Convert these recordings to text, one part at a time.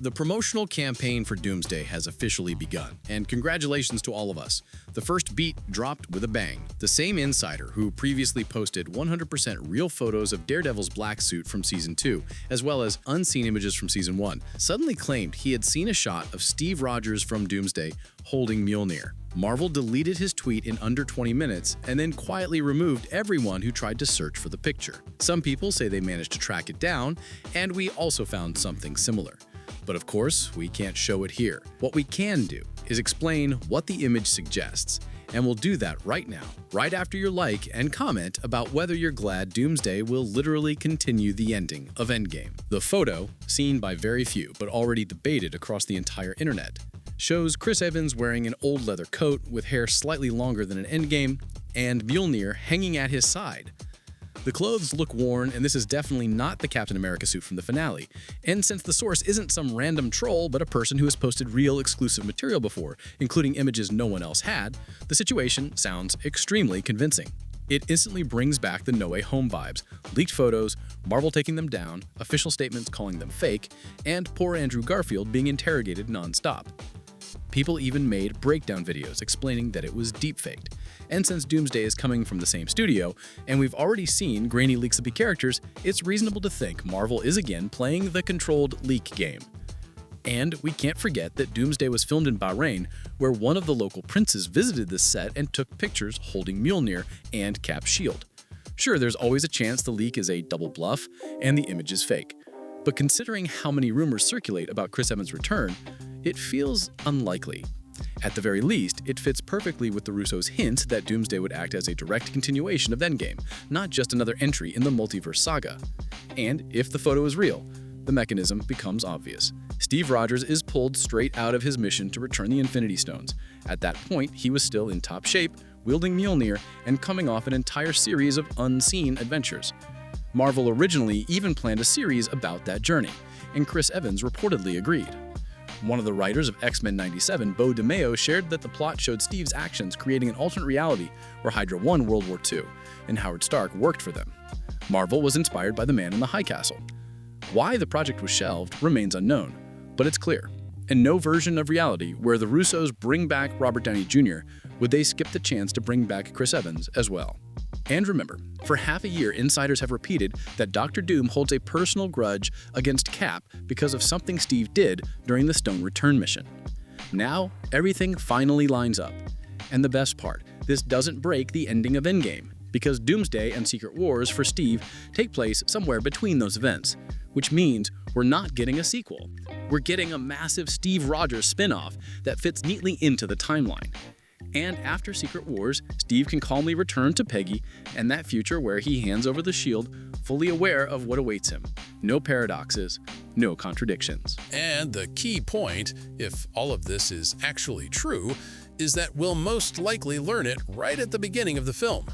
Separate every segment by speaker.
Speaker 1: The promotional campaign for Doomsday has officially begun, and congratulations to all of us. The first beat dropped with a bang. The same insider who previously posted 100% real photos of Daredevil's black suit from Season 2, as well as unseen images from Season 1, suddenly claimed he had seen a shot of Steve Rogers from Doomsday holding Mjolnir. Marvel deleted his tweet in under 20 minutes and then quietly removed everyone who tried to search for the picture. Some people say they managed to track it down, and we also found something similar. But of course, we can't show it here. What we can do is explain what the image suggests, and we'll do that right now, right after your like and comment about whether you're glad Doomsday will literally continue the ending of Endgame. The photo, seen by very few but already debated across the entire internet, shows Chris Evans wearing an old leather coat with hair slightly longer than an Endgame and Mjolnir hanging at his side. The clothes look worn, and this is definitely not the Captain America suit from the finale. And since the source isn't some random troll, but a person who has posted real exclusive material before, including images no one else had, the situation sounds extremely convincing. It instantly brings back the No Way Home vibes, leaked photos, Marvel taking them down, official statements calling them fake, and poor Andrew Garfield being interrogated non-stop. People even made breakdown videos explaining that it was deepfaked. And since Doomsday is coming from the same studio, and we've already seen grainy leaks of the characters, it's reasonable to think Marvel is again playing the controlled leak game. And we can't forget that Doomsday was filmed in Bahrain, where one of the local princes visited this set and took pictures holding Mjolnir and Cap's shield. Sure, there's always a chance the leak is a double bluff and the image is fake. But considering how many rumors circulate about Chris Evans' return, it feels unlikely. At the very least, it fits perfectly with the Russos' hint that Doomsday would act as a direct continuation of Endgame, not just another entry in the multiverse saga. And if the photo is real, the mechanism becomes obvious. Steve Rogers is pulled straight out of his mission to return the Infinity Stones. At that point, he was still in top shape, wielding Mjolnir, and coming off an entire series of unseen adventures. Marvel originally even planned a series about that journey, and Chris Evans reportedly agreed. One of the writers of X-Men 97, Bo DeMeo, shared that the plot showed Steve's actions creating an alternate reality where Hydra won World War II, and Howard Stark worked for them. Marvel was inspired by the Man in the High Castle. Why the project was shelved remains unknown, but it's clear. In no version of reality where the Russos bring back Robert Downey Jr. would they skip the chance to bring back Chris Evans as well. And remember, for half a year, insiders have repeated that Dr. Doom holds a personal grudge against Cap because of something Steve did during the Stone Return mission. Now, everything finally lines up. And the best part, this doesn't break the ending of Endgame, because Doomsday and Secret Wars for Steve take place somewhere between those events, which means we're not getting a sequel. We're getting a massive Steve Rogers spin-off that fits neatly into the timeline. And after Secret Wars, Steve can calmly return to Peggy and that future where he hands over the shield, fully aware of what awaits him. No paradoxes, no contradictions.
Speaker 2: And the key point, if all of this is actually true, is that we'll most likely learn it right at the beginning of the film.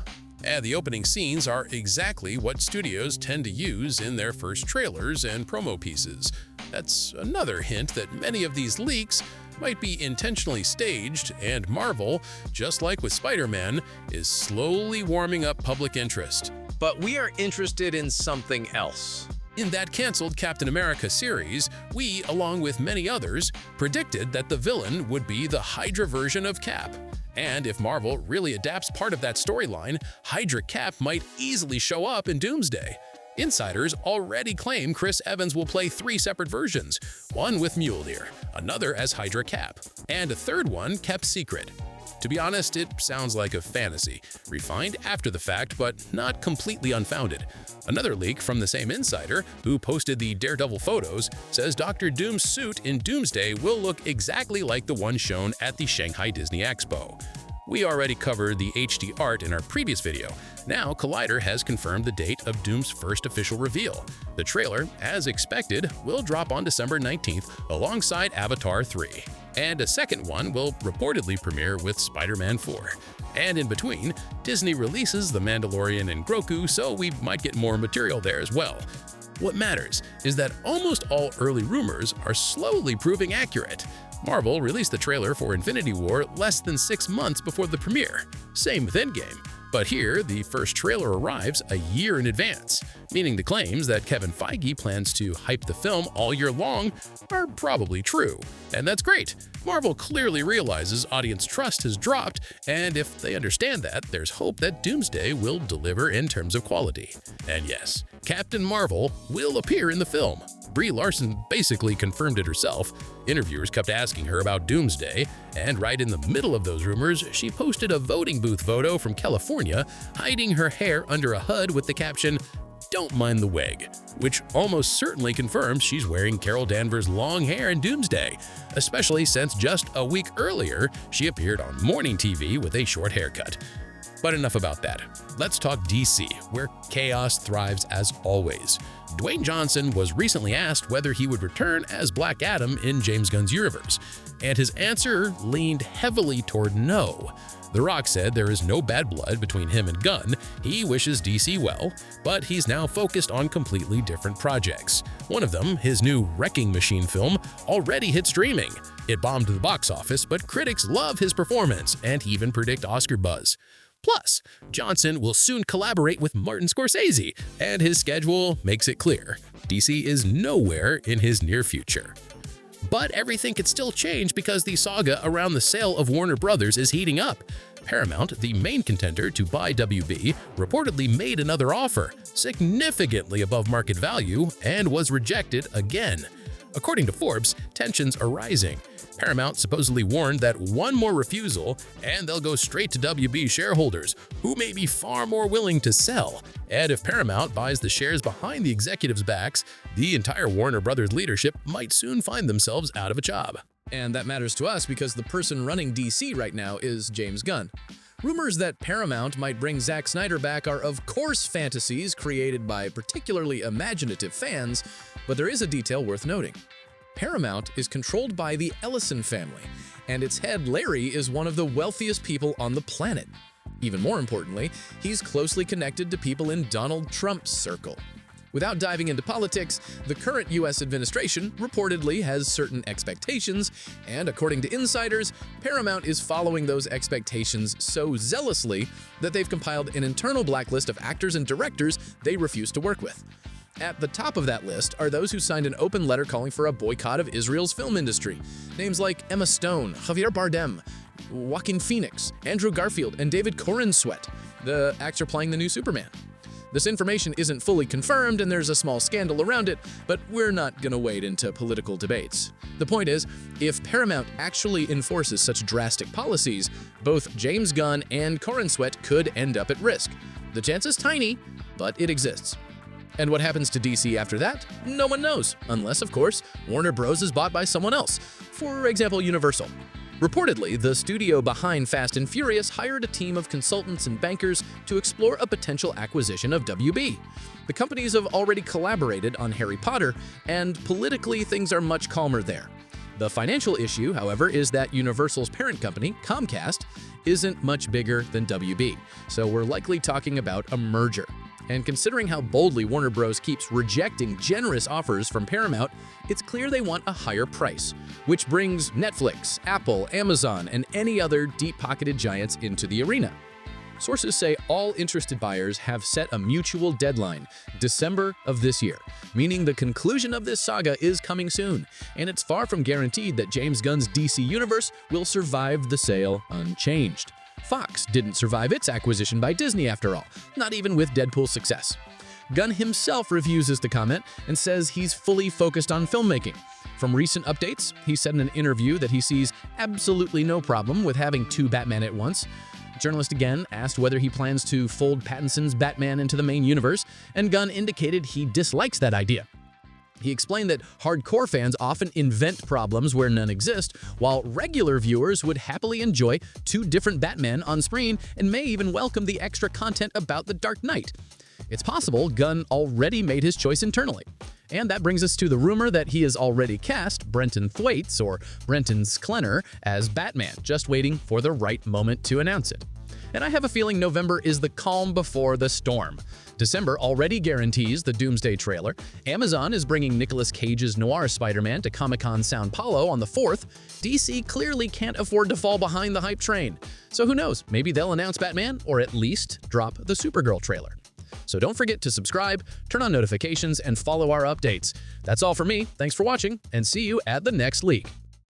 Speaker 2: And the opening scenes are exactly what studios tend to use in their first trailers and promo pieces. That's another hint that many of these leaks might be intentionally staged, and Marvel, just like with Spider-Man, is slowly warming up public interest.
Speaker 3: But we are interested in something else.
Speaker 2: In that canceled Captain America series, we, along with many others, predicted that the villain would be the Hydra version of Cap. And if Marvel really adapts part of that storyline, Hydra Cap might easily show up in Doomsday. Insiders already claim Chris Evans will play 3 separate versions, one with Mjolnir, another as Hydra Cap, and a third one kept secret. To be honest, it sounds like a fantasy, refined after the fact but not completely unfounded. Another leak from the same insider, who posted the Daredevil photos, says Dr. Doom's suit in Doomsday will look exactly like the one shown at the Shanghai Disney Expo. We already covered the HD art in our previous video. Now, Collider has confirmed the date of Doom's first official reveal. The trailer, as expected, will drop on December 19th alongside Avatar 3. And a second one will reportedly premiere with Spider-Man 4. And in between, Disney releases The Mandalorian and Grogu, so we might get more material there as well. What matters is that almost all early rumors are slowly proving accurate. Marvel released the trailer for Infinity War less than 6 months before the premiere. Same with Endgame. But here, the first trailer arrives a year in advance, meaning the claims that Kevin Feige plans to hype the film all year long are probably true. And that's great. Marvel clearly realizes audience trust has dropped, and if they understand that, there's hope that Doomsday will deliver in terms of quality. And yes, Captain Marvel will appear in the film. Brie Larson basically confirmed it herself. Interviewers kept asking her about Doomsday, and right in the middle of those rumors, she posted a voting booth photo from California, hiding her hair under a hood with the caption, "Don't mind the wig," which almost certainly confirms she's wearing Carol Danvers' long hair in Doomsday, especially since just a week earlier, she appeared on morning TV with a short haircut. But enough about that. Let's talk DC, where chaos thrives as always. Dwayne Johnson was recently asked whether he would return as Black Adam in James Gunn's universe, and his answer leaned heavily toward no. The Rock said there is no bad blood between him and Gunn, he wishes DC well, but he's now focused on completely different projects. One of them, his new Wrecking Machine film, already hit streaming. It bombed the box office, but critics love his performance and even predict Oscar buzz. Plus, Johnson will soon collaborate with Martin Scorsese, and his schedule makes it clear DC is nowhere in his near future. But everything could still change because the saga around the sale of Warner Brothers is heating up. Paramount, the main contender to buy WB, reportedly made another offer, significantly above market value, and was rejected again. According to Forbes, tensions are rising. Paramount supposedly warned that one more refusal and they'll go straight to WB shareholders, who may be far more willing to sell. And if Paramount buys the shares behind the executives' backs, the entire Warner Brothers leadership might soon find themselves out of a job.
Speaker 1: And that matters to us because the person running DC right now is James Gunn. Rumors that Paramount might bring Zack Snyder back are of course fantasies created by particularly imaginative fans, but there is a detail worth noting. Paramount is controlled by the Ellison family, and its head, Larry, is one of the wealthiest people on the planet. Even more importantly, he's closely connected to people in Donald Trump's circle. Without diving into politics, the current US administration reportedly has certain expectations, and according to insiders, Paramount is following those expectations so zealously that they've compiled an internal blacklist of actors and directors they refuse to work with. At the top of that list are those who signed an open letter calling for a boycott of Israel's film industry. Names like Emma Stone, Javier Bardem, Joaquin Phoenix, Andrew Garfield, and David Corenswet, the actor playing the new Superman. This information isn't fully confirmed and there's a small scandal around it, but we're not gonna wade into political debates. The point is, if Paramount actually enforces such drastic policies, both James Gunn and Corenswet could end up at risk. The chance is tiny, but it exists. And what happens to DC after that? No one knows, unless, of course, Warner Bros. Is bought by someone else, for example, Universal. Reportedly, the studio behind Fast and Furious hired a team of consultants and bankers to explore a potential acquisition of WB. The companies have already collaborated on Harry Potter, and politically things are much calmer there. The financial issue, however, is that Universal's parent company, Comcast, isn't much bigger than WB, so we're likely talking about a merger. And considering how boldly Warner Bros. Keeps rejecting generous offers from Paramount, it's clear they want a higher price, which brings Netflix, Apple, Amazon, and any other deep-pocketed giants into the arena. Sources say all interested buyers have set a mutual deadline, December of this year, meaning the conclusion of this saga is coming soon, and it's far from guaranteed that James Gunn's DC universe will survive the sale unchanged. Fox didn't survive its acquisition by Disney after all, not even with Deadpool's success. Gunn himself refuses the comment and says he's fully focused on filmmaking. From recent updates, he said in an interview that he sees absolutely no problem with having two Batman at once. The journalist again asked whether he plans to fold Pattinson's Batman into the main universe, and Gunn indicated he dislikes that idea. He explained that hardcore fans often invent problems where none exist, while regular viewers would happily enjoy two different Batman on screen and may even welcome the extra content about the Dark Knight. It's possible Gunn already made his choice internally. And that brings us to the rumor that he has already cast Brenton Thwaites, or Brenton Sklenner, as Batman, just waiting for the right moment to announce it.
Speaker 4: and I have a feeling November is the calm before the storm. December already guarantees the Doomsday trailer. Amazon is bringing Nicolas Cage's noir Spider-Man to Comic-Con São Paulo on the 4th. DC clearly can't afford to fall behind the hype train. So who knows, maybe they'll announce Batman or at least drop the Supergirl trailer. So don't forget to subscribe, turn on notifications, and follow our updates. That's all for me. Thanks for watching, and see you at the next leak.